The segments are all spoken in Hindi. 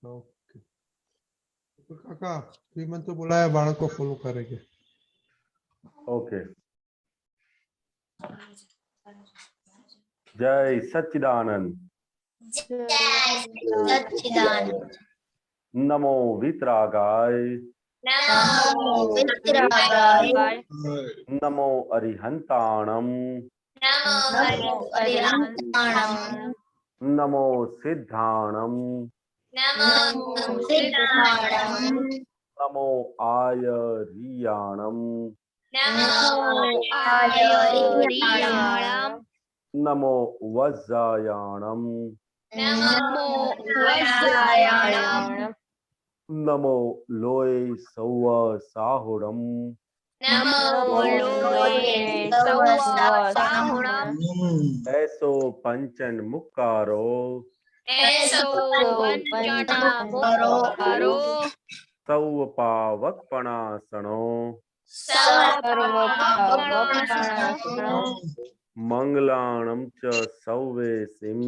ओके काका श्रीमंत तो बोला है बालक को फॉलो करेंगे। ओके। जय सच्चिदानंद। सच्चिदानंद। नमो वितरागाय। नमो वितरागाय। नमो अरिहंताणम। नमो अरिहंताणम। नमो सिद्धाणम। नमो सिद्धाणम। नमो आयरियाणम। नमो आयरियाणम। नमो वज्रायाणम। नमो वज्रायाणम। नमो लोय सौव साहुणम। नमो लोये सवसाहुणम। ऐसो पंचन मुक्कारो। ऐसो पंचन मुक्कारो। सौव पावकपणासनो। सर्वपावकपणासनो। मंगलाणं च सौवेसिं।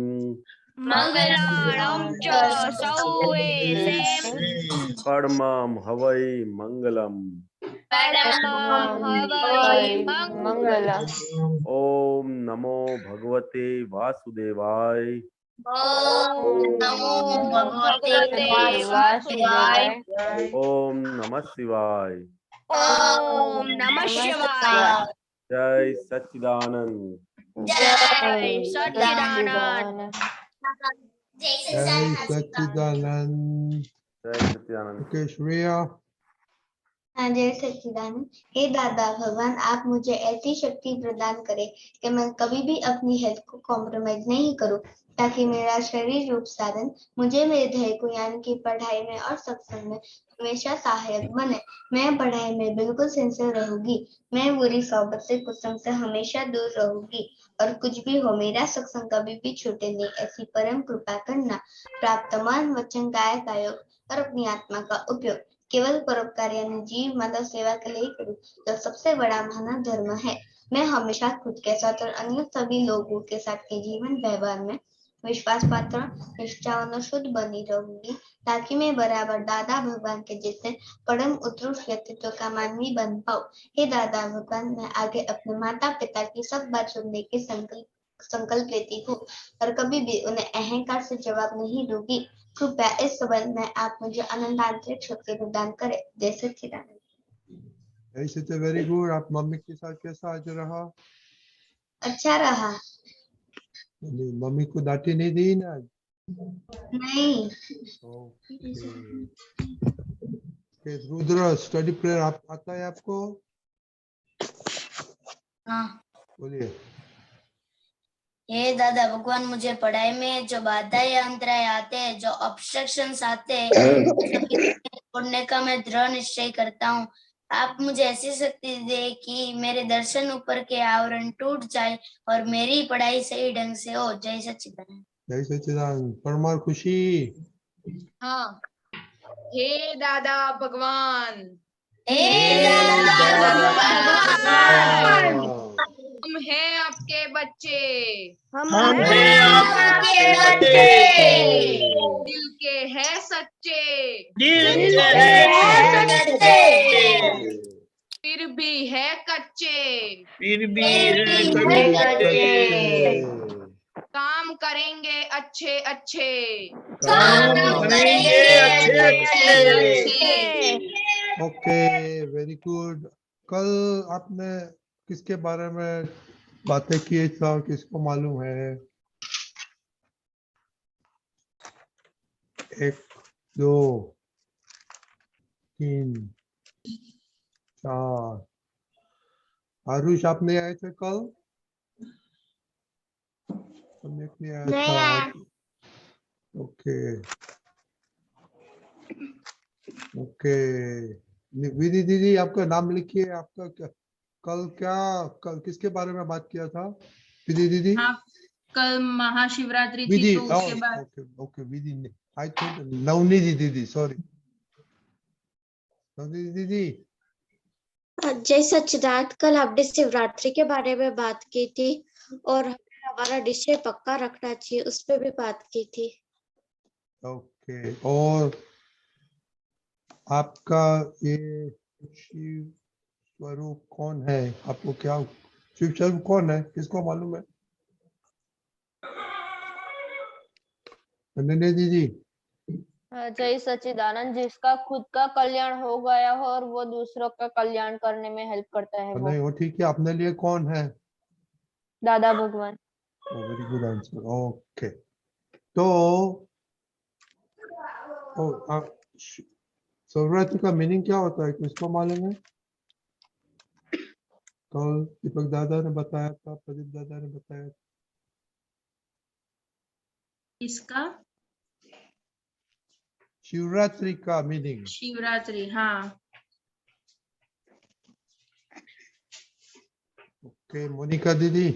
मंगलाणं च सौवेसिं। परमं हवै मंगलम्। परमं हवै मंगलम्। ओम नमो भगवते वासुदेवाय। ओम नमो भगवते वासुदेवाय। ओम नमः शिवाय। ओम नमः शिवाय। जय सच्चिदानंद। जय सच्चिदानंद। जय सच्चिदानंद। जय सच्चिदानंद। ओके श्रेया। हाँ, जय सच्चिदानंद। हे दादा भगवान, आप मुझे ऐसी शक्ति प्रदान करें कि मैं कभी भी अपनी हेल्थ को कॉम्प्रोमाइज नहीं करूं, ताकि मेरा शरीर रूप साधन मुझे मेरे ध्येय को यानी कि पढ़ाई में और सत्संग में हमेशा सहायक बने। मैं पढ़ाई में बिल्कुल सिंसियर रहूंगी। मैं बुरी सोबत से कुसंग से हमेशा दूर रहूंगी और कुछ भी हो मेरा सत्संग कभी भी छूटे नहीं, ऐसी परम कृपा करना। प्राप्त मन वचन काया का योग और अपनी आत्मा का उपयोग केवल परोपकार यानी जीव मानव सेवा के लिए करूं, जो सबसे बड़ा मानव धर्म है। मैं हमेशा खुद के साथ और अन्य सभी लोगों के साथ के जीवन व्यवहार में विश्वास पात्र, निष्ठावान और शुद्ध बनी रहूंगी, ताकि मैं बराबर दादा भगवान के जैसे परम उत्कृष्ट व्यक्तित्व का मानवी बन पाऊं। हे दादा भगवान, मैं आगे अपने माता पिता की सब बात सुनने की संकल्प लेती हूँ और कभी भी उन्हें अहंकार से जवाब नहीं दूंगी। कृपया इस संबंध में आप मुझे अनंत आंतरिक शक्ति प्रदान करें। जय सच्चिदानंद। ऐसे तो वेरी गुड। आप मम्मी के साथ कैसा आज रहा? अच्छा रहा। मम्मी को डांटी नहीं दी ना? नहीं। ओके रुद्र, स्टडी प्रेयर आप आता है आपको? हाँ। बोलिए। हे दादा भगवान, मुझे पढ़ाई में जो बाधाएं अंतराय आते हैं, जो ऑब्स्ट्रक्शंस आते हैं, छोड़ने का मैं दृढ़ निश्चय करता हूँ। आप मुझे ऐसी शक्ति दे कि मेरे दर्शन ऊपर के आवरण टूट जाए और मेरी पढ़ाई सही ढंग से हो। जय सच्चिदानंद। जय सच्चिदानंद। परमार खुशी। हाँ। हे दादा भगवान। हे दादा भगवान। हम हैं आपके बच्चे। हम हैं आपके बच्चे। दिल के हैं सच्चे। दिल के हैं सच्चे। फिर भी है कच्चे। फिर भी है कच्चे। काम करेंगे अच्छे अच्छे। काम करेंगे अच्छे। Okay very good. कल आपने किसके बारे में बातें की था, किसको मालूम है? 1 2 3 4। आरुष आप नहीं आए थे कल? सम्यक नहीं आया था। Okay okay. विधि दीदी आपका नाम लिखिए। आपका कल किसके बारे में बात किया था विधि दीदी? हाँ, कल महाशिवरात्रि थी विधि। तो उसके बाद। Okay okay Vidhi. I think Navniti दीदी, सॉरी नवनीति दीदी। जय सच्चिदानंद, कल हमने शिवरात्रि के बारे में बात की थी और हमें हमारा निश्चय पक्का रखना चाहिए, उस पर भी बात की थी। ओके ओके, और आपका ये शिव स्वरूप कौन है? आपको क्या शिव स्वरूप कौन है, किसको मालूम है? अनन्या दीदी, जय सच्चिदानंद, जिसका खुद का कल्याण हो गया हो और वो दूसरों का कल्याण करने में हेल्प करता है, वो नहीं वो ठीक है, अपने लिए कौन है? दादा भगवान। Very good answer. ओके, तो शिवरात्रि का मीनिंग क्या होता है, किसको मालूम है? कल दीपक दादा ने बताया था, प्रदीप दादा ने बताया था। इसका शिवरात्रि का मीनिंग। शिवरात्रि, हाँ। ओके, मोनिका दीदी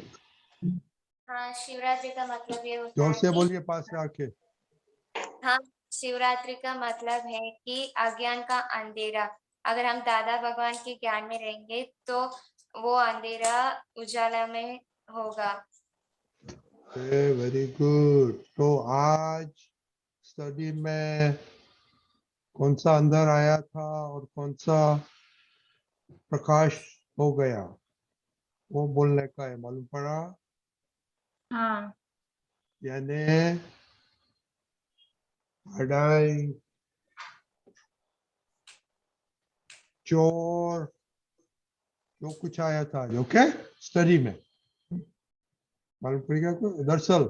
हाँ, शिवरात्रि का मतलब ये होता जोर है से कि बोलिए, पास से आके। हाँ, शिवरात्रि का मतलब है कि अज्ञान का अंधेरा। अगर हम दादा भगवान के ज्ञान में रहेंगे तो वो अंधेरा उजाला में होगा। Very good. तो आज स्टडी में कौन सा अंदर आया था और कौन सा प्रकाश हो गया, वो बोलने का है, मालूम पड़ा? हाँ, यानी अडाई, चोर, जो कुछ आया था, ओके, स्टडी में मालूम पड़ेगा आपको? दरअसल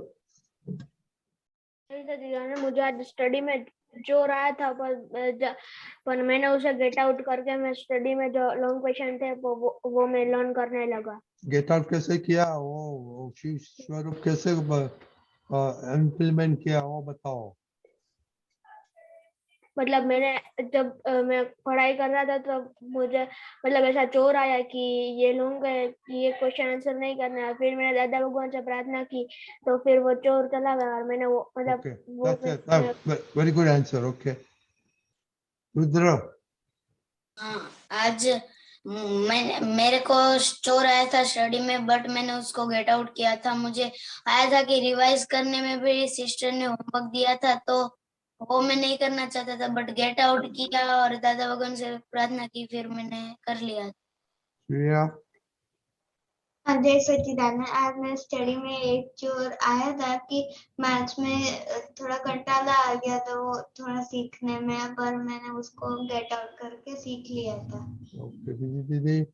मुझे आज स्टडी में जो रहा था, पर मैंने उसे गेट आउट करके मैं स्टडी में जो लॉन्ग क्वेश्चन थे वो मैं लर्न करने लगा। गेट आउट कैसे किया, वो शिव स्वरूप कैसे इम्प्लीमेंट किया, वो बताओ। मतलब मैंने जब मैं पढ़ाई कर रहा था तो मुझे मतलब ऐसा चोर आया कि ये लोग ये क्वेश्चन आंसर नहीं करना है। फिर मैंने दादा भगवान से प्रार्थना की तो फिर वो चोर चला गया और मैंने वो मतलब ओके, वो very good answer. Okay, Rudra. हाँ, आज मेरे को चोर आया था स्टडी में, बट मैंने उसको गेट आउट किया था। मुझे आया था कि रिवाइज करने में भी सिस्टर ने होमवर्क दिया था तो वो मैं नहीं करना चाहता था, बट गेट आउट किया और दादा भगवान से प्रार्थना की, फिर मैंने कर लिया। श्रेया। हाँ, जय सच्चिदानंद। आज मैं स्टडी में एक चोर आया था कि मैथ्स में थोड़ा घंटाला आ गया था वो थोड़ा सीखने में, पर मैंने उसको गेट आउट करके सीख लिया था। ओके दीदी।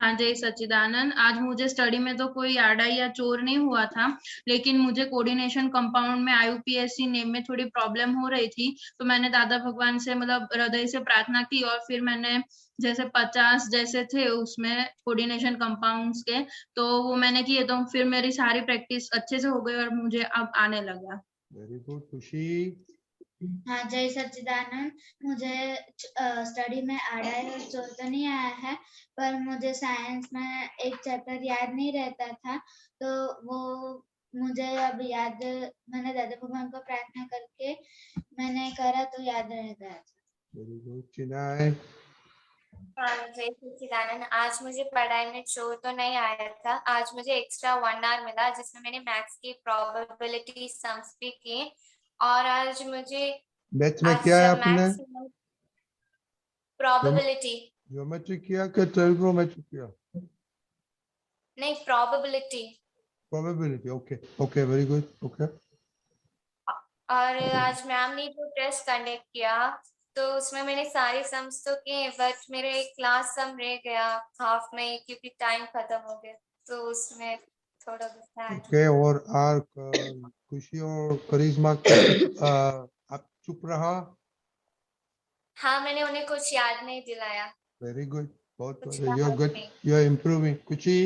हाँ, जय सच्चिदानंद। आज मुझे स्टडी में तो कोई आड़ा या चोर नहीं हुआ था, लेकिन मुझे कोऑर्डिनेशन कंपाउंड में IUPAC नेम में थोड़ी प्रॉब्लम हो रही थी, तो मैंने दादा भगवान से मतलब हृदय से प्रार्थना की और फिर मैंने जैसे 50 जैसे थे उसमें कोऑर्डिनेशन कंपाउंड्स के, तो वो मैंने किए, तो फिर मेरी सारी प्रैक्टिस अच्छे से हो गई और मुझे अब आने लगा। Very good. खुशी। हाँ, जय सच्चिदानंद। मुझे स्टडी में आड़ा और चोर तो नहीं आया है, पर मुझे साइंस में एक चैप्टर याद नहीं रहता था, तो वो मुझे अब याद, मैंने दादा भगवान को प्रार्थना करके मैंने करा तो याद रह गया था। Very good. चिनाई। हाँ, जय सच्चिदानंद। आज मुझे पढ़ाई में चोर तो नहीं आया था। आज मुझे एक्स्ट्रा 1 आवर मिला जिसमें मैंने मैथ्स की प्रोबेबिलिटी सम्स भी की, और आज मुझे मैथ्स में क्या है आपने? प्रोबेबिलिटी ज्योमेट्री किया कि ट्रिग्नोमेट्री किया? नहीं, probability. Probability. Okay okay, very good. Okay, और आज मैम ने जो टेस्ट कंडक्ट किया तो उसमें मैंने सारे सम्स तो किए, बट मेरे एक क्लास सम रह गया हाफ में क्योंकि टाइम खत्म हो गया, तो उसमें थोड़ा गुस्सा आया। ओके। और खुशी और करिश्मा आप चुप रहा? हाँ, मैंने उन्हें कुछ याद नहीं दिलाया। वेरी गुड, बहुत कुछ यू आर याद गुड, नहीं। You are improving. खुशी।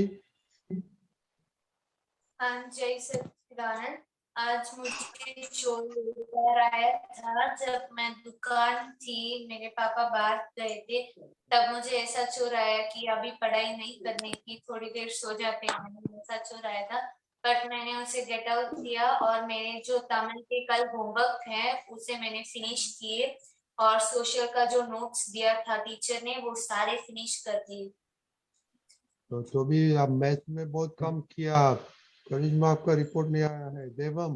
हाँ, जय सच्चिदानंद। आज मुझे चोर लेकर आया था। जब मैं दुकान थी, मेरे पापा बाहर गए थे, तब मुझे ऐसा चोर आया कि अभी पढ़ाई नहीं करने की, थोड़ी देर सो जाते हैं, ऐसा चोर आया था। बट मैंने उसे गेट आउट किया और मेरे जो तमिल के कल होमवर्क है उसे मैंने फिनिश किए, और सोशल का जो नोट्स दिया था टीचर ने वो सारे फिनिश कर दिए। तो भी आप मैथ में बहुत कम किया। करिश्मा आपका रिपोर्ट नहीं आया है। देवम।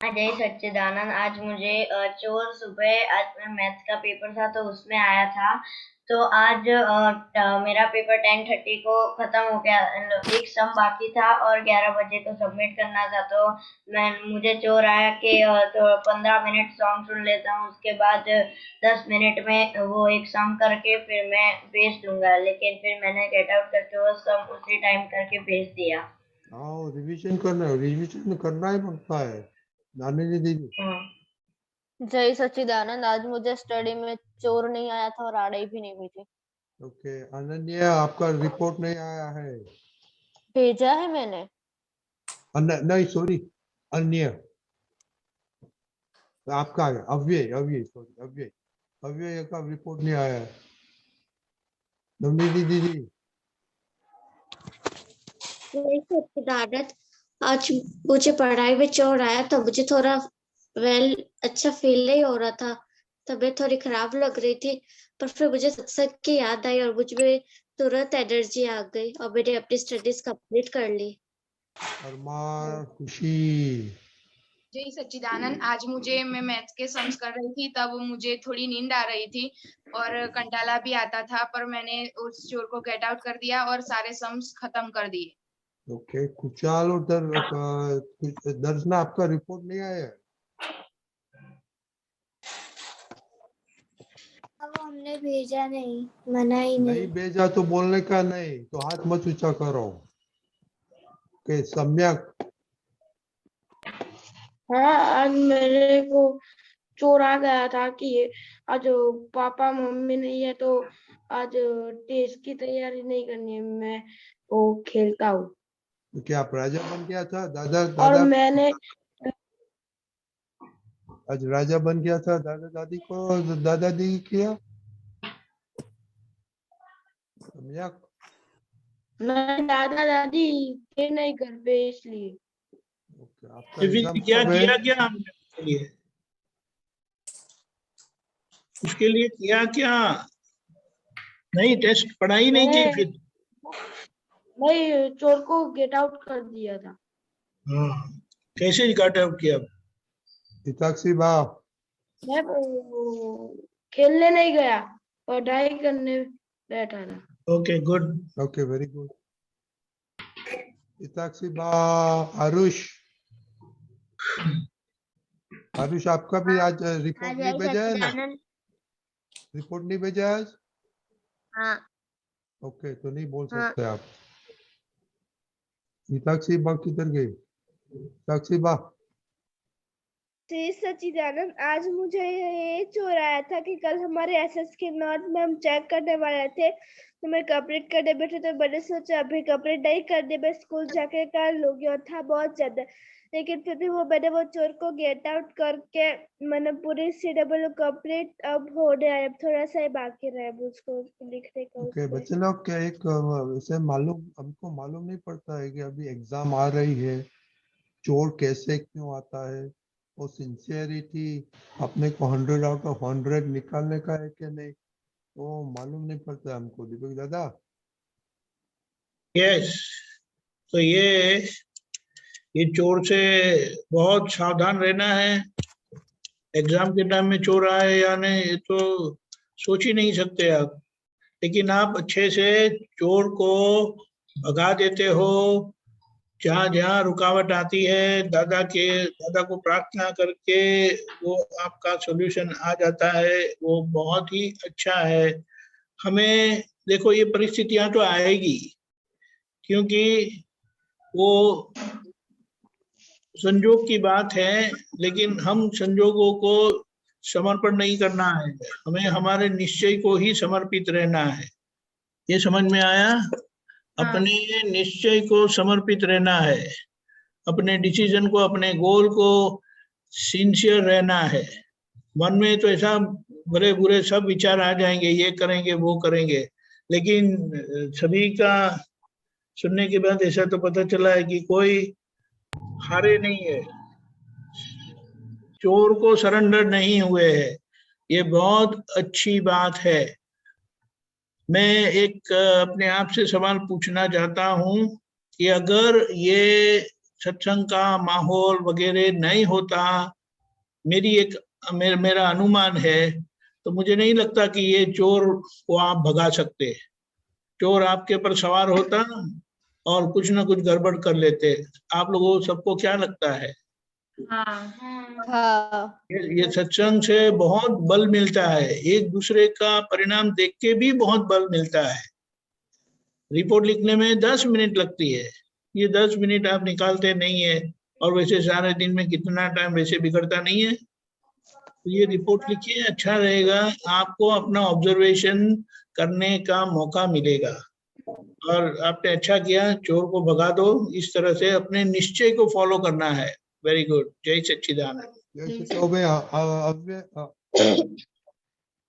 जय सच्चिदानंद। आज मुझे चोर सुबह, आज मेरा मैथ्स का पेपर था तो उसमें आया था। तो आज मेरा पेपर 10:30 को खत्म हो गया, एक सम बाकी था और 11 बजे को सबमिट करना था। तो मुझे चोर आया कि तो 15 मिनट सॉन्ग सुन लेता हूँ, उसके बाद 10 मिनट में वो एक सम करके फिर मैं भेज दूंगा। लेकिन फिर मैंने गेट आउट करके वो सम उसी टाइम करके भेज दिया। हाँ, रिवीजन करना ही पड़ता है। नानी दीदी, जय सच्चिदानंद। आज मुझे स्टडी में चोर नहीं आया था और आड़ई भी नहीं हुई थी। ओके। अनन्या, आपका रिपोर्ट नहीं आया है? भेजा है मैंने। नहीं, सॉरी, अन्य आपका आया। अव्यय सॉरी, अव्यय का रिपोर्ट नहीं आया है। नवनीति दीदी, जय सच्चिदानंद। आज मुझे पढ़ाई में चोर आया तो मुझे थोड़ा अच्छा फील नहीं हो रहा था, तबीयत थोड़ी खराब लग रही थी। पर फिर मुझे सत्संग की याद आई और मुझ में तुरंत एनर्जी आ गई और मैंने अपनी स्टडीज कंप्लीट कर ली। परमार, खुशी। जय सच्चिदानंद। आज मैं मैथ्स के सम्स कर रही थी, तब मुझे थोड़ी नींद आ रही थी और कंटाला भी आता था, पर मैंने उस चोर को गेट आउट कर दिया और सारे सम्स खत्म कर दिए। ओके। कुचाल और दर्शना, आपका रिपोर्ट नहीं आया है? अब हमने भेजा नहीं, मना ही नहीं भेजा तो बोलने का नहीं, तो हाथ मत ऊंचा करो। ओके, सम्यक। हाँ, आज मेरे को चोर आ गया था कि आज पापा मम्मी नहीं है तो आज टेस्ट की तैयारी नहीं करनी है, मैं वो खेलता हूँ। तो क्या आप राजा बन गया था? दादा और दादा मैंने आज राजा बन गया था, दादा दादी को दादा दी किया। सम्यक। नहीं, दादा दादी थे नहीं घर पे, इसलिए। ओके, आपका एग्जाम क्या कब है? किया क्या हमने उसके लिए? उसके लिए किया क्या? नहीं, टेस्ट पढ़ाई नहीं की फिर? नहीं, चोर को गेट आउट कर दिया था। हाँ, कैसे गेट आउट किया? हिताक्षी बा, मैं खेलने नहीं गया, पढ़ाई करने बैठा था। Okay, good. Okay, very good. Hitakshi बा, आरुष, आपका भी आज रिपोर्ट नहीं भेजा है ना? रिपोर्ट नहीं भेजा है आज? हाँ। ओके, तो नहीं बोल सकते आप। हिताक्षी बा किधर गई? हिताक्षी बा, श्री सच्चिदानंद। आज मुझे ये चोर आया था कि कल हमारे एसएस के नोट में हम चेक करने वाले थे, तो मैं कंप्लीट करने बैठे तो मैंने सोचा अभी कंप्लीट नहीं करने में स्कूल जाके कर लूंगी, और था बहुत ज्यादा। लेकिन फिर भी मैंने वो चोर को गेट आउट करके मैंने पूरी सीडब्ल्यू कंप्लीट अब होने आया, अब थोड़ा सा ही बाकी रहा है उसको लिखने का। ओके बच्चे लोग, क्या एक वैसे हमको मालूम नहीं पड़ता है कि अभी एग्जाम आ रही है, चोर कैसे क्यों आता है, वो सिंसियरिटी अपने को 100 आउट ऑफ 100 निकालने का है कि नहीं, वो मालूम नहीं पड़ता हमको। दीपक दादा। यस, तो ये चोर से बहुत सावधान रहना है। एग्जाम के टाइम में चोर आए या नहीं ये तो सोच ही नहीं सकते आप, लेकिन आप अच्छे से चोर को भगा देते हो। जहाँ जहाँ रुकावट आती है दादा को प्रार्थना करके वो आपका सॉल्यूशन आ जाता है, वो बहुत ही अच्छा है। हमें देखो ये परिस्थितियां तो आएगी, क्योंकि वो संजोग की बात है, लेकिन हम संजोगों को समर्पण नहीं करना है, हमें हमारे निश्चय को ही समर्पित रहना है। ये समझ में आया? अपने निश्चय को समर्पित रहना है, अपने डिसीजन को, अपने गोल को सिंसियर रहना है। मन में तो ऐसा बुरे बुरे सब विचार आ जाएंगे, ये करेंगे वो करेंगे, लेकिन सभी का सुनने के बाद ऐसा तो पता चला है कि कोई हारे नहीं है, चोर को सरेंडर नहीं हुए है। ये बहुत अच्छी बात है। मैं एक अपने आप से सवाल पूछना चाहता हूं कि अगर ये सत्संग का माहौल वगैरह नहीं होता, मेरा अनुमान है, तो मुझे नहीं लगता कि ये चोर को आप भगा सकते। चोर आपके ऊपर सवार होता और कुछ ना कुछ गड़बड़ कर लेते। आप लोगों सबको क्या लगता है? हाँ ये सत्संग से बहुत बल मिलता है, एक दूसरे का परिणाम देख के भी बहुत बल मिलता है। रिपोर्ट लिखने में 10 मिनट लगती है, ये 10 मिनट आप निकालते नहीं है, और वैसे सारे दिन में कितना टाइम वैसे बिगड़ता नहीं है। तो ये रिपोर्ट लिखिए, अच्छा रहेगा, आपको अपना ऑब्जर्वेशन करने का मौका मिलेगा। और आपने अच्छा किया, चोर को भगा दो, इस तरह से अपने निश्चय को फॉलो करना है। वेरी गुड, जय सच्चिदानंद।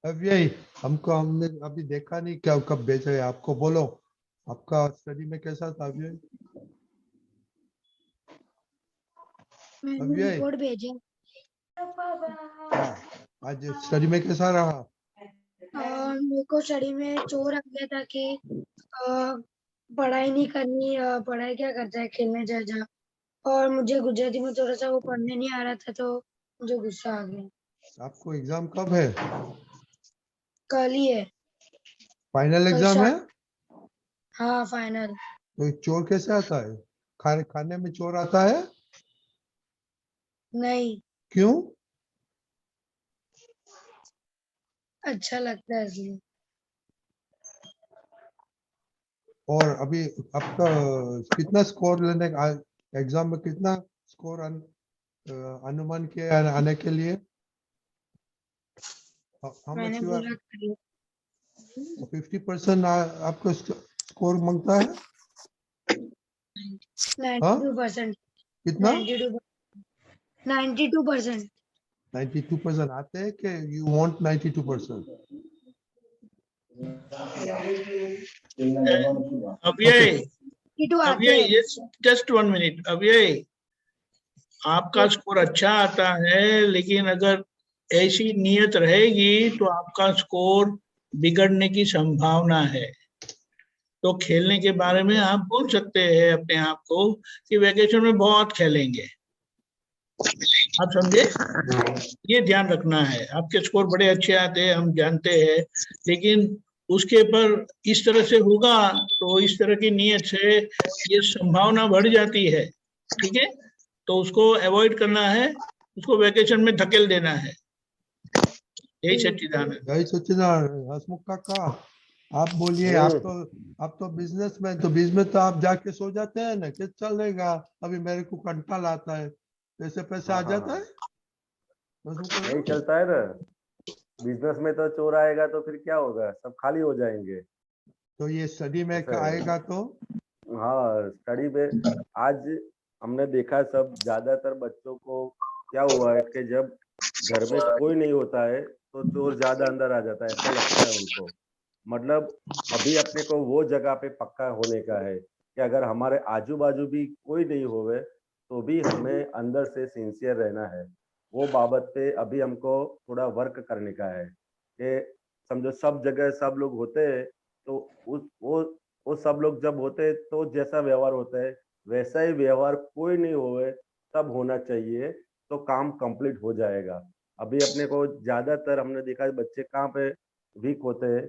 अव्यय, हमने अभी देखा नहीं, क्या कब भेजा है आपको, बोलो आपका स्टडी में कैसा था अव्यय? मैंने रिपोर्ट भेजा। आज स्टडी में कैसा रहा? मेरे को स्टडी में चोर आ गया था कि पढ़ाई नहीं करनी, पढ़ाई क्या करता है, खेलने जा जा। और मुझे गुजराती में थोड़ा सा वो पढ़ने नहीं आ रहा था, तो मुझे गुस्सा आ गया। आपको एग्जाम कब है? कल ही है। फाइनल कल एग्जाम है? हाँ फाइनल। तो चोर कैसे आता है? खाने में चोर आता है? नहीं, क्यों? अच्छा लगता है इसलिए। और अभी आपका कितना स्कोर लेने का एग्जाम में, कितना स्कोर अनुमान के आने के लिए? मैंने बोला 50% आपको स्कोर मांगता है? 92%। कितना? 92%। 92% आते हैं कि यू वांट 92%? अव्यय, जस्ट 1 मिनट। अव्यय, आपका स्कोर अच्छा आता है, लेकिन अगर ऐसी नियत रहेगी तो आपका स्कोर बिगड़ने की संभावना है। तो खेलने के बारे में आप बोल सकते हैं अपने आप को कि वैकेशन में बहुत खेलेंगे, आप समझे? ये ध्यान रखना है। आपके स्कोर बड़े अच्छे आते हैं, हम जानते हैं, लेकिन उसके पर इस तरह से होगा तो इस तरह की नियत से ये संभावना बढ़ जाती है, ठीक है? तो उसको अवॉइड करना है, उसको वैकेशन में धकेल देना है। यही सच्चिदानंद। जय सच्चिदानंद। हसमुख काका, आप बोलिए। आप तो बिजनेस में, तो बिजनेस तो आप जाके सो जाते हैं ना, कि चल रहेगा, अभी मेरे को कंटाल आता है, पैसे पैसे आ जाता है। नहीं चलता है ना, बिजनेस में तो चोर आएगा तो फिर क्या होगा, सब खाली हो जाएंगे। तो ये स्टडी में आएगा तो? हाँ, स्टडी में आज हमने देखा, सब ज्यादातर बच्चों को क्या हुआ है कि जब घर में कोई नहीं होता है तो चोर ज्यादा अंदर आ जाता है, ऐसा लगता है उनको। मतलब अभी अपने को वो जगह पे पक्का होने का है कि अगर हमारे आजू बाजू भी कोई नहीं होवे तो भी हमें अंदर से सिंसियर रहना है। वो बाबत पे अभी हमको थोड़ा वर्क करने का है कि समझो सब जगह सब लोग होते हैं, तो वो सब लोग जब होते हैं तो जैसा व्यवहार होता है वैसा ही व्यवहार कोई नहीं होवे तब होना चाहिए, तो काम कंप्लीट हो जाएगा। अभी अपने को ज्यादातर हमने देखा है बच्चे कहाँ पे वीक होते हैं,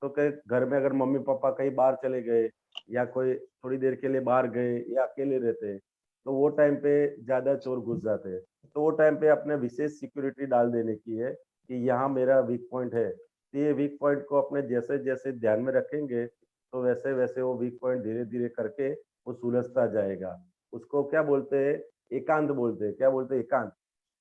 तो कि घर में अगर मम्मी पापा कहीं बाहर चले गए या कोई थोड़ी देर के लिए बाहर गए या अकेले रहते हैं, तो वो टाइम पे ज्यादा चोर घुस जाते हैं। तो वो टाइम पे अपने विशेष सिक्योरिटी डाल देने की है कि यहाँ मेरा वीक पॉइंट है, तो ये वीक पॉइंट को अपने जैसे जैसे ध्यान में रखेंगे तो वैसे वैसे वो वीक पॉइंट धीरे धीरे करके वो सुलझता जाएगा। उसको क्या बोलते हैं, एकांत बोलते हैं। क्या बोलते हैं? एकांत।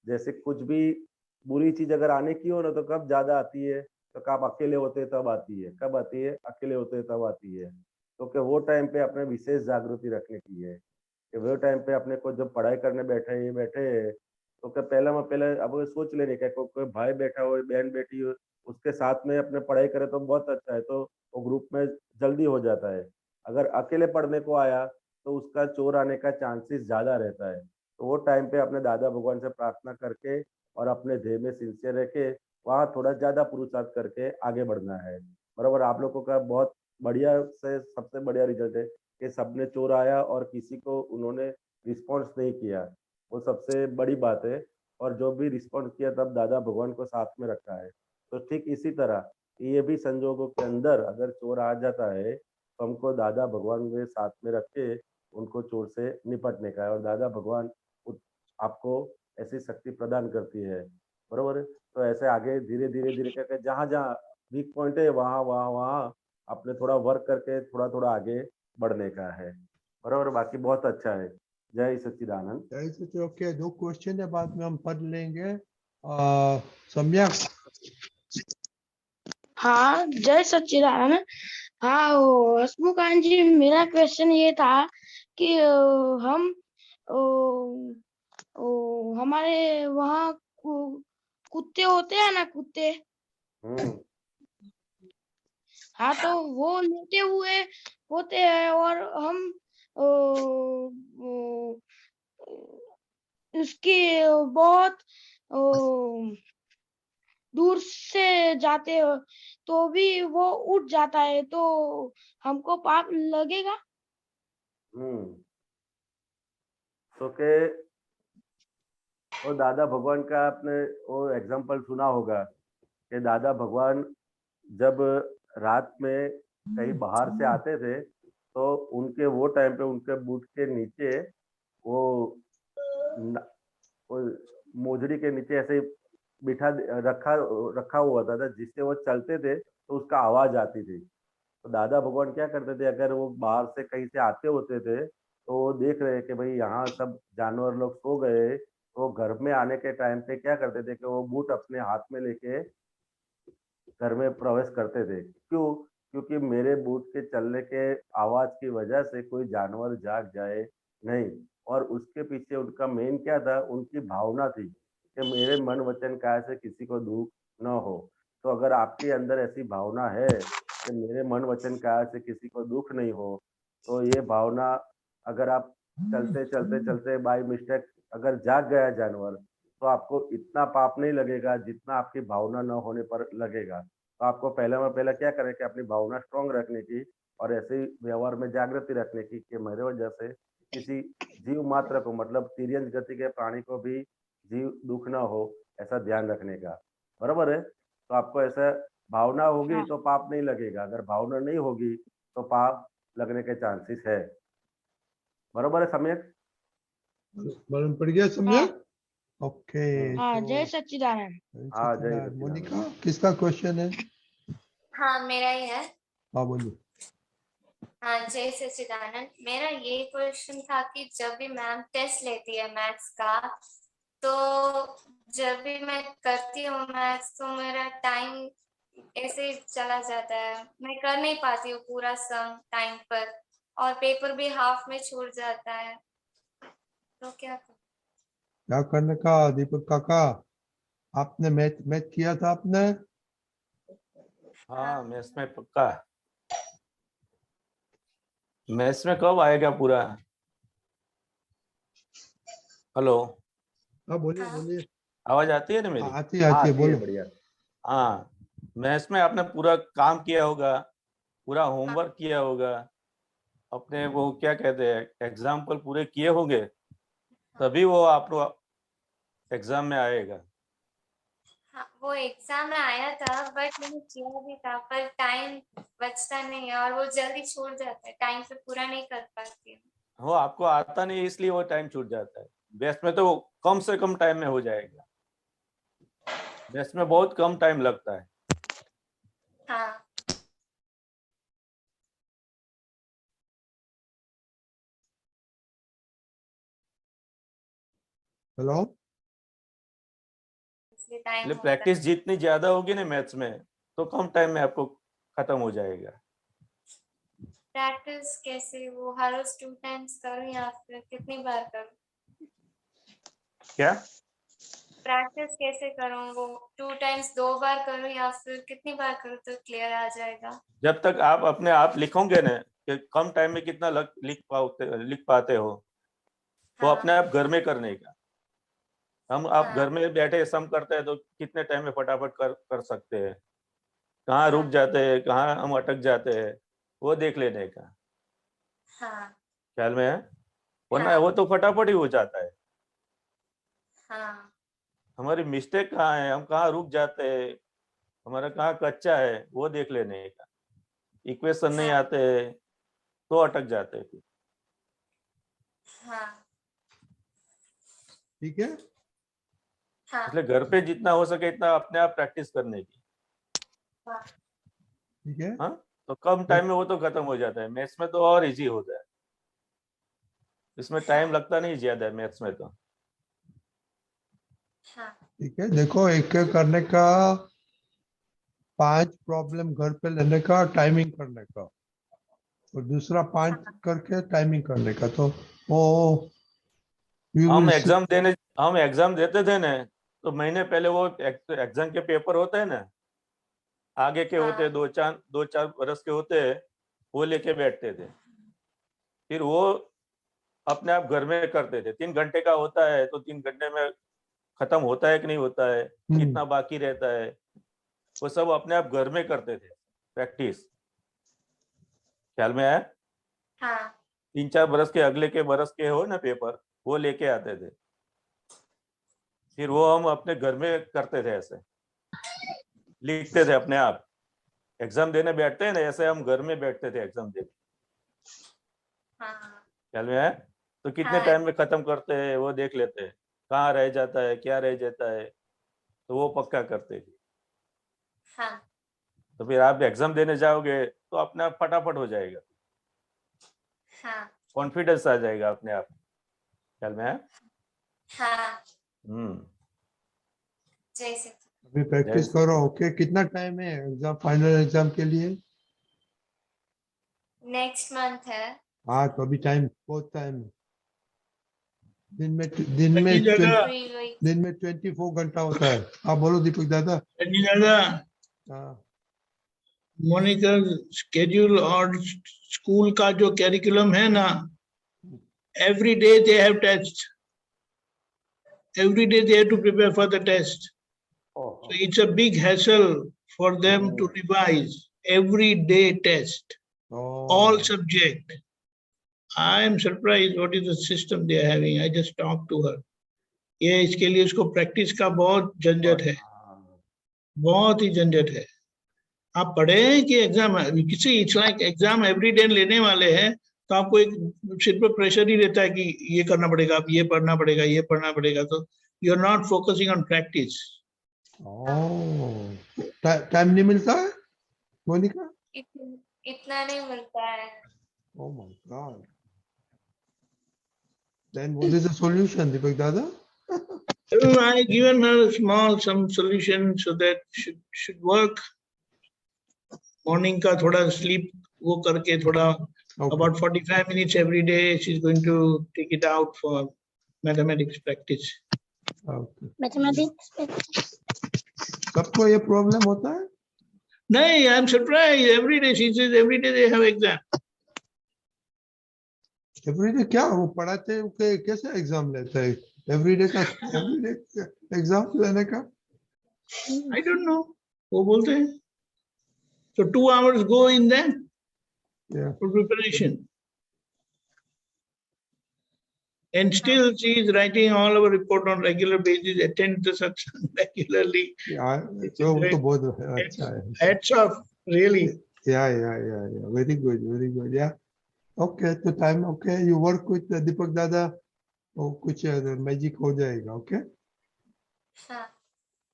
जैसे कुछ भी बुरी चीज अगर आने की हो ना तो कब ज्यादा आती है, तो कब अकेले होते हैं तब आती है। कब आती है? अकेले होते हैं तब आती है। तो क्या वो टाइम पे अपने विशेष जागृति रखने की है कि वो टाइम पे अपने को जब पढ़ाई करने बैठे तो क्या पहले अब सोच लेने का, कोई भाई बैठा हो, बहन बैठी हो, उसके साथ में अपने पढ़ाई करे तो बहुत अच्छा है, तो वो ग्रुप में जल्दी हो जाता है। अगर अकेले पढ़ने को आया तो उसका चोर आने का चांसेस ज्यादा रहता है। तो वो टाइम पे अपने दादा भगवान से प्रार्थना करके और अपने ध्येय में सिंसियर रह के वहाँ थोड़ा ज्यादा पुरुषार्थ करके आगे बढ़ना है। बराबर। आप लोगों का बहुत बढ़िया से सबसे बढ़िया रिजल्ट है कि सबने चोर आया और किसी को उन्होंने रिस्पॉन्स नहीं किया, वो सबसे बड़ी बात है। और जो भी रिस्पॉन्स किया तब दादा भगवान को साथ में रखा है। तो ठीक इसी तरह ये भी संजोगों के अंदर अगर चोर आ जाता है तो हमको दादा भगवान के साथ में रख के उनको चोर से निपटने का है, और दादा भगवान आपको ऐसी शक्ति प्रदान करती है, बरोबर है। तो ऐसे आगे धीरे धीरे धीरे करके जहाँ जहाँ वीक पॉइंट है वहाँ वहाँ वहाँ आपने थोड़ा वर्क करके थोड़ा थोड़ा आगे बढ़ने का है, बरोबर। बाकी बहुत अच्छा है। जय सच्चिदानंद। जय सच्चिदानंद। ओके, 2 क्वेश्चन है, बाद में हम पढ़ लेंगे। सम्यक। हाँ, जय सच्चिदानंद। हाँ, हसमुखान जी, मेरा क्वेश्चन ये था कि हम हमारे वहाँ कुत्ते होते हैं ना, कुत्ते। हाँ, तो वो लेटे हुए होते हैं और हम उसकी बहुत दूर से जाते हो तो भी वो उठ जाता है, तो हमको पाप लगेगा? तो के वो दादा भगवान का आपने वो एग्जाम्पल सुना होगा कि दादा भगवान जब रात में कहीं बाहर से आते थे तो उनके वो टाइम पे उनके बूट के नीचे वो मोजड़ी के नीचे ऐसे बिठा रखा रखा हुआ था जिससे वो चलते थे तो उसका आवाज आती थी। तो दादा भगवान क्या करते थे, अगर वो बाहर से कहीं से आते होते थे तो वो देख रहे कि भाई यहाँ सब जानवर लोग सो गए, तो घर में आने के टाइम पे क्या करते थे कि वो बूट अपने हाथ में लेके घर में प्रवेश करते थे। क्यों? क्योंकि मेरे बूट के चलने के आवाज की वजह से कोई जानवर जाग जाए नहीं। और उसके पीछे उनका मेन क्या था, उनकी भावना थी कि मेरे मन वचन काया से किसी को दुख न हो। तो अगर आपके अंदर ऐसी भावना है कि मेरे मन वचन काया से किसी को दुख नहीं हो, तो ये भावना अगर आप चलते चलते चलते बाय मिस्टेक अगर जाग गया जानवर, तो आपको इतना पाप नहीं लगेगा जितना आपकी भावना न होने पर लगेगा। तो आपको पहले क्या करें कि अपनी भावना स्ट्रांग रखने की और ऐसे ही व्यवहार में जागृति रखने की कि मेरे वजह से किसी जीव मात्र को, मतलब तिर्यंत गति के प्राणी को भी जीव दुख ना हो, ऐसा ध्यान रखने का, बराबर है। तो आपको ऐसा भावना होगी तो पाप नहीं लगेगा, अगर भावना नहीं होगी तो पाप लगने के चांसेस है, बराबर है सम्यक? मालूम पड़ गया सम्यक? ओके। हाँ, जय सच्चिदानंद। हाँ, जय सच्चिदानंद। सच्चिदानंद। मोनिका, किसका क्वेश्चन है? हाँ, मेरा ही है। हाँ, बोलिए। हाँ, जय सच्चिदानंद। मेरा ये क्वेश्चन था कि जब भी मैम टेस्ट लेती है मैथ्स का, तो जब भी मैं करती हूँ मैथ्स तो मेरा टाइम ऐसे ही चला जाता है, मैं कर नहीं पाती हूँ पूरा सम टाइम पर, और पेपर भी हाफ में छूट जाता है, तो क्या करूँ? क्या करने का दीपक काका? आपने मैथ किया था आपने? हाँ, मैथ्स में पक्का। मैथ्स में कब आएगा पूरा? हेलो, हाँ, बोलिए बोलिए। आवाज आती है ना मेरी? आती है, बोलो। बढ़िया। हाँ, मैथ्स में आपने पूरा काम किया होगा, पूरा होमवर्क किया होगा, अपने वो क्या कहते हैं एग्जाम्पल पूरे किए होंगे, तभी वो आप एग्जाम में आएगा। हाँ, वो एग्जाम में आया था बट मैंने किया भी था, पर टाइम बचता नहीं है और वो जल्दी छूट जाता है, टाइम पे पूरा नहीं कर पाती हूँ। वो आपको आता नहीं इसलिए वो टाइम छूट जाता है। बेस्ट में तो कम से कम टाइम में हो जाएगा, बेस्ट में बहुत कम टाइम लगता है। हाँ। हेलो। इसलिए प्रैक्टिस जितनी ज्यादा होगी ना मैथ्स में, तो कम टाइम में आपको खत्म हो जाएगा। प्रैक्टिस कैसे, वो हर रोज 2 टाइम्स करूँ या फिर कितनी बार करूँ? क्या प्रैक्टिस कैसे करूँ, वो 2 टाइम्स 2 बार करूँ या फिर कितनी बार करूँ तो क्लियर आ जाएगा? जब तक आप अपने आप लिखोगे ना कि कम टाइम में कितना लिख पाते हो, तो अपने आप घर में करने का। आप घर में बैठे सम करते हैं तो कितने टाइम में फटाफट कर सकते हैं, कहाँ रुक जाते हैं, कहाँ हम अटक जाते हैं, वो देख लेने का। हाँ। ख्याल में है? वरना वो तो फटाफट ही हो जाता है। हाँ हमारी मिस्टेक कहाँ है, हम कहाँ रुक जाते हैं, हमारा कहाँ कच्चा है, वो देख लेने का। इक्वेशन नहीं हाँ आते तो अटक जाते हैं फिर। हाँ ठीक है। हाँ इसलिए घर पे जितना हो सके इतना अपने आप प्रैक्टिस करने की। हाँ ठीक है। हाँ, तो कम टाइम में वो तो खत्म हो जाता है। मैथ्स में तो और इजी होता है, इसमें टाइम लगता नहीं ज्यादा है मैथ्स में तो। हाँ ठीक है, देखो एक एक करने का, 5 प्रॉब्लम घर पे लेने का, टाइमिंग करने का, और दूसरा 5 करके टाइमिंग करने का। तो वो you हम will see- एग्जाम देते थे ना, तो महीने पहले वो एग्जाम के पेपर होते हैं ना, आगे के होते हैं, हाँ 2-4 बरस के होते हैं, वो लेके बैठते थे। फिर वो अपने आप घर में करते थे। 3 घंटे का होता है तो 3 घंटे में खत्म होता है कि नहीं होता है, कितना बाकी रहता है, वो सब अपने आप घर में करते थे प्रैक्टिस। ख्याल में आया? हाँ 3-4 बरस के अगले के बरस के हो ना पेपर, वो लेके आते थे। फिर वो हम अपने घर में करते थे, ऐसे लिखते थे अपने आप। एग्जाम देने बैठते हैं ना, ऐसे हम घर में बैठते थे एग्जाम देने। हाँ ख्याल में है? तो कितने हाँ टाइम में खत्म करते हैं वो देख लेते हैं, कहाँ रह जाता है, क्या रह जाता है, तो वो पक्का करते थे। हाँ तो फिर आप एग्जाम देने जाओगे तो अपने आप फटाफट हो जाएगा, हाँ कॉन्फिडेंस आ जाएगा अपने आप। ख्याल में है? हाँ हम्म। जैसे अभी प्रैक्टिस करो। ओके, कितना टाइम है एग्जाम, फाइनल एग्जाम के लिए? नेक्स्ट मंथ है। हाँ, तो अभी टाइम, बहुत टाइम है। दिन में रजनी दादा, 24 घंटा होता है। आप बोलो दीपक दादा। रजनी दादा, हाँ, मोनिका स्केड्यूल और स्कूल का जो कैरिकुलम है ना, every day they have tests, every day they have to prepare for the test, so it's a big hassle for them to revise every day test, all subject. I am surprised what is the system they are having. I just talked to her. ये इसके लिए उसको प्रैक्टिस का बहुत झंझट है, बहुत ही झंझट है। आप पढ़े हैं कि एग्जाम किसी, it's like exam every day लेने वाले हैं, तो आपको एक सिर पर प्रेशर ही रहता है कि ये करना पड़ेगा, आप ये पढ़ना पड़ेगा, ये पढ़ना पड़ेगा, तो you are not focusing on practice. Time नहीं मिलता है मोनिका? इतना नहीं मिलता है। Oh my God. Then what is the solution, Deepak Dada? I given her some solution so that should work. Morning का थोड़ा sleep वो करके थोड़ा about 45 minutes every day she's going to take it out for mathematics practice. Okay. Mathematics सबको ये प्रॉब्लम होता है? नहीं, I am surprised. Every day she says every day they have exam. Everyday क्या वो पढ़ाते हैं कि कैसे एग्जाम लेते हैं? एवरीडे एग्जाम लेने का? I don't know. वो बोलते हैं. So 2 hours go in that for preparation. And still she is writing all our report on regular basis, attend the satsang regularly. तो वो तो बहुत अच्छा है. Hats off, really. Yeah. Very good. Yeah. Okay, तो time okay, you work with Deepak Dada, वो कुछ मैजिक हो जाएगा. ओके हाँ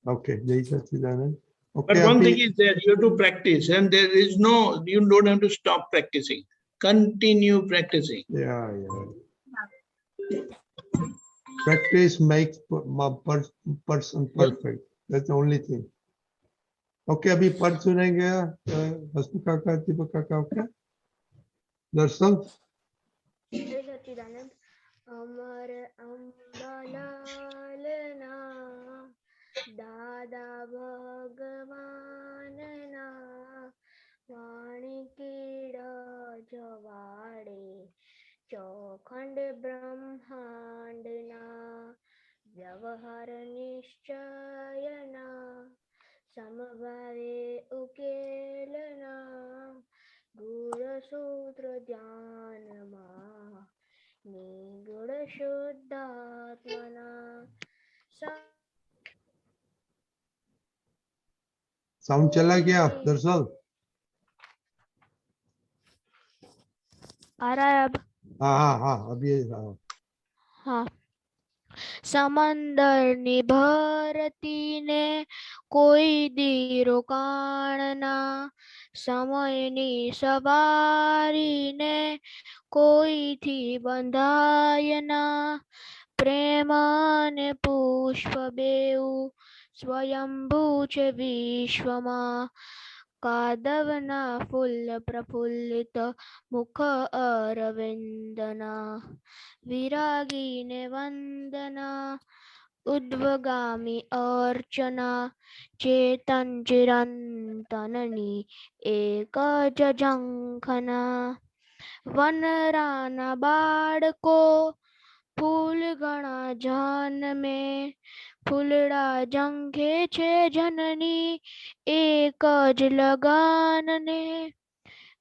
ओके, जय सच्चिदानंद. But one thing is that you have to practice, and there is no, you don't have to stop practicing. Continue practicing. Yeah. Practice makes person perfect. That's the only thing. Okay, अभी पढ़ सुनेंगे हसमुख काका, दीपक काका. ओके, दर्शन. जय सच्चिदानंद. अमर अंबालाल ना दादा भगवान ना वाणी कीड़ा जवाड़े चौखंड ब्रह्मांड ना व्यवहार निश्चय ना समभावे उकेल ना गुण सूत्र ध्यान मा निग साउंड चला गया दरअसल। आ रहा है अब? हाँ हाँ हाँ अभी हाँ। हाँ। समंदर भरती ने કોઈ દી રોકાણના, સમયની સવારીને કોઈથી બંધાય ના, પ્રેમ અને પુષ્પ બેઉ સ્વયંભૂ છે વિશ્વમાં, કાદવના ફૂલ પ્રફુલ્લિત મુખ અરવિંદના, વિરાગીને વંદના ઉદ્વગામી અર્ચના, ચેતન ચિરંતનની એક જ ઝંખના, વનરાના બાળકો ફૂલ ઘણા જાનમે, ફૂલડા ઝંખે છે જનની એક જ લગાનને,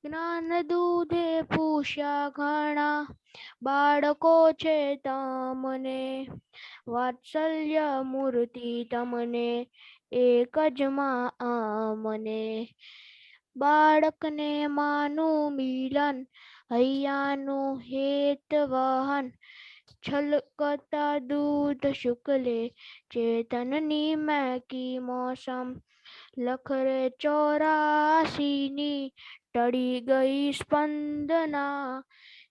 જ્ઞાન દૂધે પૂષ્યા ઘણા બાળકો છે તમને, વાત્સલ્ય મૂર્તિ તમને એક જ માં આમને, બાળકને માનું મિલન હૈયાનું હેત વહન, છલકતા દૂધ શુક્લે ચેતનની મેકી મોસમ, લખરે 84ની ટળી ગઈ સ્પંદના,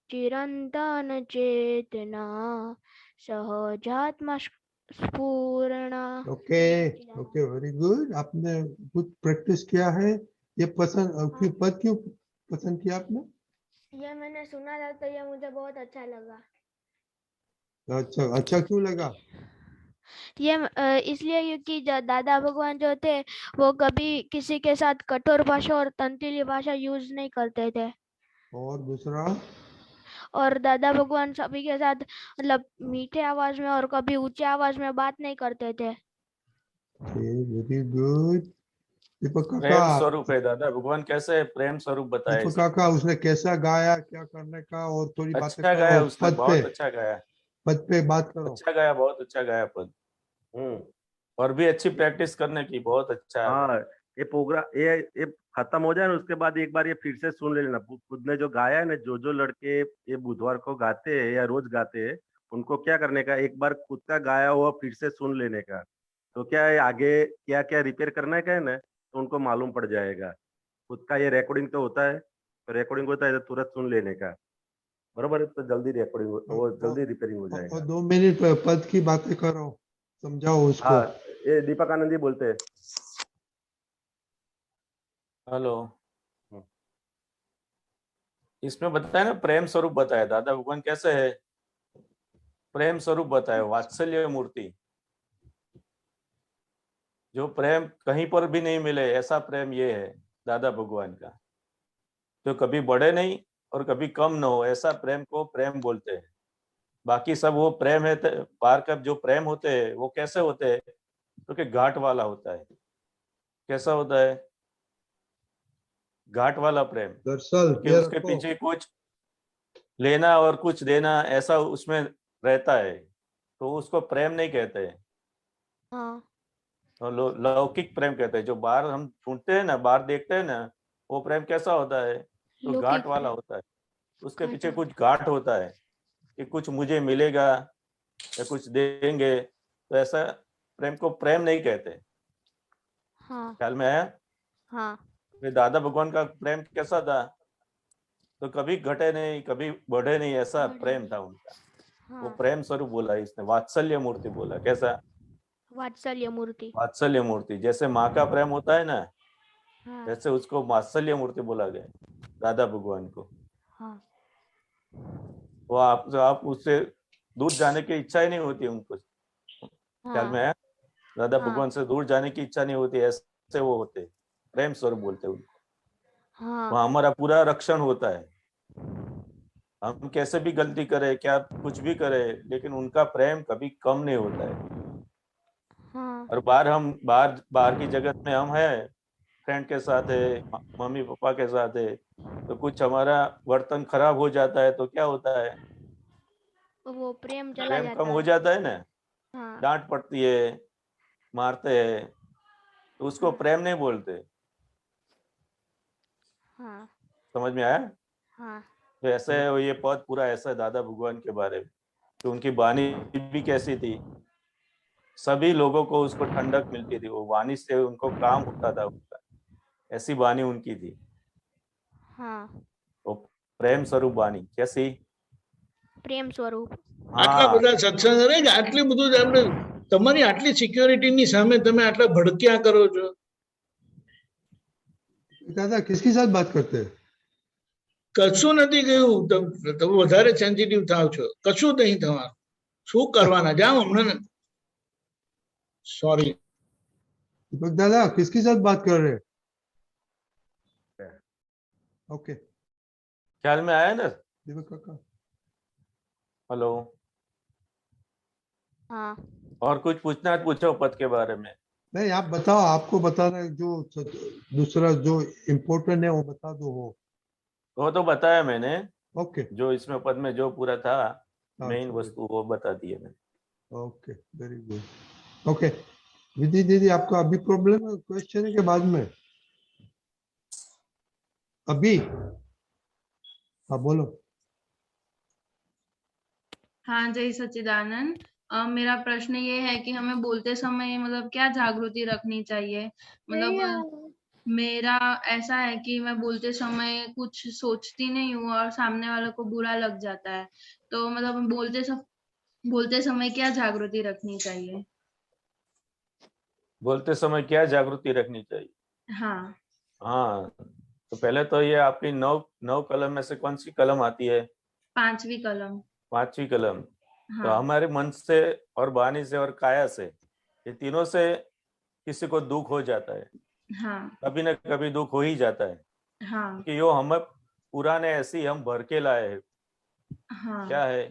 चिरंतन चेतना सहजात्मा स्फूर्णा। Okay okay very good. आपने कुछ प्रैक्टिस किया है? ये पसंद पद क्यों पसंद किया आपने? ये मैंने सुना था तो ये मुझे बहुत अच्छा लगा। अच्छा अच्छा क्यों लगा? ये इसलिए क्योंकि दादा भगवान जो थे वो कभी किसी के साथ कठोर भाषा और तंत्रीली भाषा यूज नहीं करते थे। और दूसरा? और दादा भगवान सभी के साथ मतलब मीठे आवाज में और कभी ऊंचे आवाज में बात नहीं करते थे। Very good. दीपक प्रेम काका, स्वरूप है दादा भगवान, कैसे प्रेम स्वरूप बताया दीपक इसमें। काका उसने कैसा गाया, क्या करने का, और थोड़ी बातें अच्छा गाया करो उसने, पद पे, बहुत अच्छा गाया, पद पे बात करो। अच्छा गाया, बहुत अच्छा गाया पद। और भी अच्छी प्रैक्टिस करने की, बहुत अच्छा है। हाँ ये प्रोग्राम ये खत्म हो जाए ना उसके बाद एक बार ये फिर से सुन लेना। खुद ने जो गाया है ना, जो लड़के ये बुधवार को गाते हैं या रोज गाते हैं, उनको क्या करने का, एक बार खुद का गाया हुआ फिर से सुन लेने का। तो क्या है आगे क्या क्या रिपेयर करना है ना, तो उनको मालूम पड़ जाएगा। खुद का ये रिकॉर्डिंग तो होता है, तो रिकॉर्डिंग होता है तो तुरंत सुन लेने का, बरोबर है, तो जल्दी रिकॉर्डिंग वो जल्दी रिपेयरिंग हो जाएगा। और 2 मिनट पद की बातें करो, समझाओ उसको। हाँ ये दीपक आनंद जी बोलते हैं। हेलो, इसमें बताया ना प्रेम स्वरूप बताया, दादा भगवान कैसे है, प्रेम स्वरूप बताया, वात्सल्य मूर्ति, जो प्रेम कहीं पर भी नहीं मिले ऐसा प्रेम ये है दादा भगवान का, जो कभी बढ़े नहीं और कभी कम न हो, ऐसा प्रेम को प्रेम बोलते हैं। बाकी सब वो प्रेम है, बाहर का जो प्रेम होते हैं वो कैसे होते हैं, तो कि घाट वाला होता है। कैसा होता है? घाट वाला प्रेम, दरअसल कि उसके पीछे कुछ लेना और कुछ देना ऐसा उसमें रहता है, तो उसको प्रेम नहीं कहते हैं। हाँ। तो लौकिक प्रेम कहते हैं। जो बाहर हम ढूंढते हैं ना, बाहर देखते हैं ना, वो प्रेम कैसा होता है, तो घाट वाला होता है। उसके पीछे कुछ घाट होता है कि कुछ मुझे मिलेगा या कुछ देंगे, तो ऐसा प्रेम को प्रेम नहीं कहते। हाँ। ख्याल में आया? हाँ। दादा भगवान का प्रेम कैसा था, तो कभी घटे नहीं कभी बढ़े नहीं, ऐसा प्रेम था उनका। हाँ। वो प्रेम स्वरूप बोला इसने, वात्सल्य मूर्ति बोला। कैसा? वात्सल्य मूर्ति। वात्सल्य मूर्ति, जैसे माँ का प्रेम होता है ना, हाँ। जैसे उसको वात्सल्य मूर्ति बोला गया दादा भगवान को। हाँ। वो आप उससे दूर जाने की इच्छा ही नहीं होती उनको। ख्याल में है? दादा भगवान से दूर जाने की इच्छा नहीं होती, ऐसे वो होते, प्रेम स्वरूप बोलते उनको। हाँ। वहाँ हमारा पूरा रक्षण होता है। हम कैसे भी गलती करें, क्या कुछ भी करें, लेकिन उनका प्रेम कभी कम नहीं होता है। हाँ। और बाहर की जगत में हम हैं, फ्रेंड के साथ है, मम्मी पापा के साथ है, तो कुछ हमारा वर्तन खराब हो जाता है तो क्या होता है, वो प्रेम चला प्रेम जाता कम है। हो जाता है ना। हाँ। डांट पड़ती है, मारते हैं, तो उसको प्रेम नहीं बोलते। हाँ समझ में आया? हाँ तो ऐसा है, ये पद पूरा ऐसा है दादा भगवान के बारे में। तो उनकी वाणी भी कैसी थी, सभी लोगों को उसको ठंडक मिलती थी, वो वाणी से उनको काम होता था उनका, ऐसी वाणी उनकी थी। हाँ वो प्रेम स्वरूप वाणी कैसी? प्रेम स्वरूप। આટલા हाँ બધા સત્સંગ કરે કે આટલી બધું જ આપણે તમારી આટલી સિક્યોરિટીની સામે તમે આટલા ભડક્યા કરો છો? दादा किसके साथ बात करते हैं? કશું નથી કહ્યું. તમે વધારે સેન્સિટિવ થાવ છો. કશું નહીં તમારું. શું કરવાના? જાઓ હમણાં. સોરી. दीपक दादा किसके साथ बात कर रहे हैं? ओके ख्याल में आया ना? दीपक काका। हेलो, हाँ और कुछ पूछना है तो पूछो पद के बारे में। नहीं आप बताओ, आपको बताना है जो दूसरा जो इम्पोर्टेंट है वो बता दो। वो तो बताया मैंने, ओके जो इसमें पद में जो पूरा था मेन अच्छा, वस्तु वो बता दिए मैंने। Okay very good. ओके विधि दीदी, आपका अभी प्रॉब्लम है क्वेश्चन के बाद में? अभी हाँ बोलो। हाँ जय सच्चिदानंद। मेरा प्रश्न ये है कि हमें बोलते समय मतलब क्या जागृति रखनी चाहिए? मतलब मेरा ऐसा है कि मैं बोलते समय कुछ सोचती नहीं हूँ और सामने वाले को बुरा लग जाता है, तो मतलब बोलते समय क्या जागृति रखनी चाहिए? बोलते समय क्या जागृति रखनी चाहिए? हाँ हाँ, तो पहले तो ये आपकी नौ कलम में से कौन सी कलम आती है? 5वीं कलम। 5वीं कलम। तो हाँ हमारे मन से और वाणी से और काया से, ये तीनों से किसी को दुख हो जाता है, हाँ कभी न कभी दुख हो ही जाता है हाँ कि यो हमें पुराने ऐसे ही हम भर के लाए हैं। हाँ क्या है?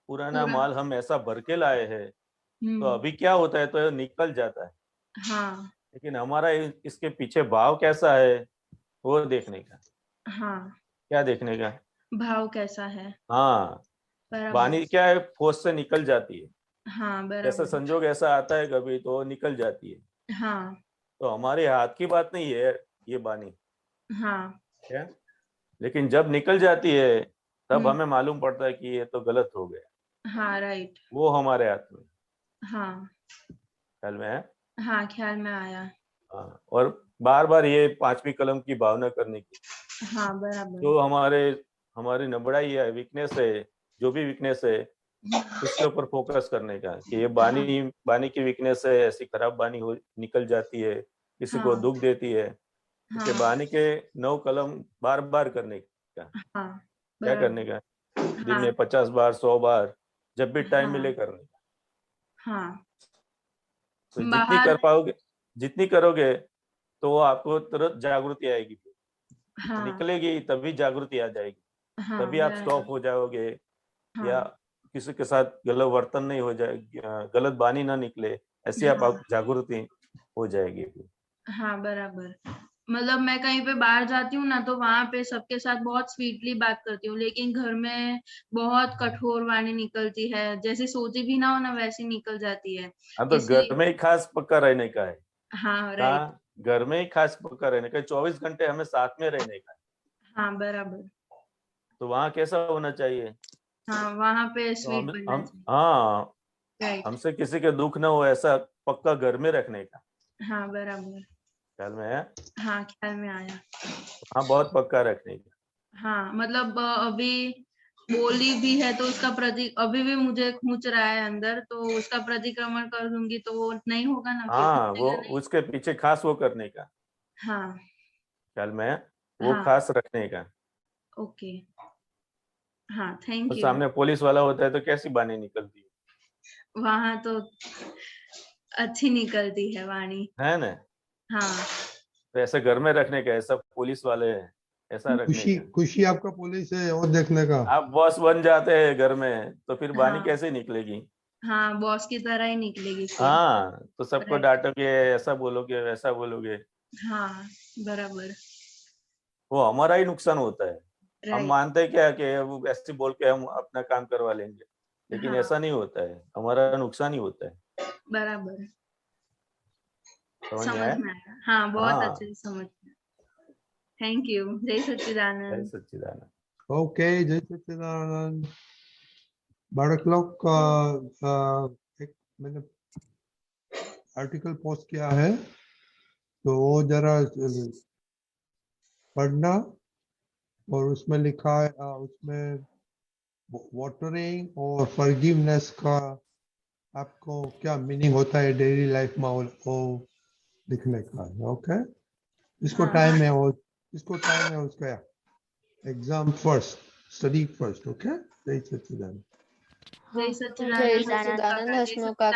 पुराना पूरा- माल हम ऐसा भर के लाए हैं, तो हम्म, अभी क्या होता है तो ये निकल जाता है, हाँ लेकिन हमारा इसके पीछे भाव कैसा है वो देखने का। हाँ क्या देखने का? भाव कैसा है? हाँ, बराबर। वाणी क्या है, फोर्स से निकल जाती है, हाँ जैसा बराबर। संजोग ऐसा आता है कभी तो निकल जाती है। हाँ तो हमारे हाथ की बात नहीं है ये वाणी, हाँ क्या, लेकिन जब निकल जाती है तब हम्म, हमें मालूम पड़ता है कि ये तो गलत हो गया, हाँ राइट। वो हमारे हाथ में। हाँ ख्याल में है? हाँ ख्याल में आया। हाँ, और बार बार ये 5वीं कलम की भावना करने की, हाँ बराबर। जो हमारी नबड़ाई है, वीकनेस है, जो भी वीकनेस है उसके ऊपर फोकस करने का कि ये बानी की वीकनेस है, ऐसी खराब बानी हो निकल जाती है, किसी को हाँ दुख देती है, इसके हाँ बानी के 9 कलम बार बार करने का। हाँ क्या बराबर। करने का? दिन हाँ में 50 बार 100 बार, जब भी टाइम हाँ मिले करने का। हाँ तो जितनी बाहर। कर पाओगे, जितनी करोगे तो वो आपको तुरंत जागृति आएगी, हाँ निकलेगी तभी जागृति आ जाएगी, हाँ तभी आप बराबर। स्टॉप हो जाओगे, या हाँ किसी के साथ गलत वर्तन नहीं हो जाएगी, गलत बानी ना निकले, ऐसी आप हाँ जागृति हो जाएगी। हाँ बराबर। मतलब मैं कहीं पे बाहर जाती हूँ ना तो वहां पे सबके साथ बहुत स्वीटली बात करती हूँ, लेकिन घर में बहुत कठोर वाणी निकलती है, जैसे सोची भी ना हो ना वैसी निकल जाती है। हाँ, तो इसलिए घर में ही खास पक्का रहने का है। हाँ राइट। हाँ, घर में ही खास पक्का रहने का, 24 घंटे हमें साथ में रहने का है। हाँ बराबर। तो वहाँ कैसा होना चाहिए? हाँ वहां पे तो स्वीट बनना चाहिए। हाँ, राइट। हमसे किसी के दुख ना हो ऐसा पक्का घर में रखने का। हाँ बराबर। ख्याल में है? हाँ ख्याल में आया। हाँ, बहुत पक्का रखने का। हाँ मतलब अभी बोली भी है तो उसका अभी भी मुझे खूंच रहा है अंदर, तो उसका प्रतिक्रमण कर दूंगी तो वो नहीं होगा ना, फिर हाँ, वो खूंचेगा नहीं। उसके पीछे खास वो करने का। हाँ ख्याल में है? वो हाँ खास रखने का। ओके। हाँ थैंक तो यू। सामने पुलिस वाला होता है तो कैसी बानी निकलती है? वहां तो अच्छी निकलती है वाणी। है ना? हाँ तो ऐसे घर में रखने का, ऐसा पुलिस वाले हैं ऐसा रखने खुशी का। खुशी आपका पुलिस है और देखने का। आप बॉस बन जाते हैं घर में तो फिर बानी हाँ कैसे निकलेगी? हाँ बॉस की तरह ही निकलेगी फिर। हाँ, तो सबको राइट। डांटोगे, ऐसा बोलोगे वैसा बोलोगे, हाँ बराबर। वो हमारा ही नुकसान होता है। हम राइट। मानते हैं क्या कि वो ऐसे बोल के हम अपना काम करवा लेंगे, लेकिन हाँ ऐसा नहीं होता है, हमारा नुकसान ही होता है। बराबर। समझ में समझ आया? में आया। हाँ, बहुत हाँ। अच्छे से समझ में। Thank you. जय जय सच्चिदानंद। सच्चिदानंद। ओके, जय सच्चिदानंद। बालक लोग एक मैंने आर्टिकल पोस्ट किया है, तो वो जरा पढ़ना, और उसमें लिखा है उसमें वाटरिंग और फॉरगिवनेस का आपको क्या मीनिंग होता है डेली लाइफ में, वो लिखने का है। ओके, इसको हाँ। टाइम है, वो इसको टाइम है उसका exam first, study first. Okay, जय सच्चिदानंद। जय जय सच्चिदानंद। सच्चिदानंद। जय हसमुख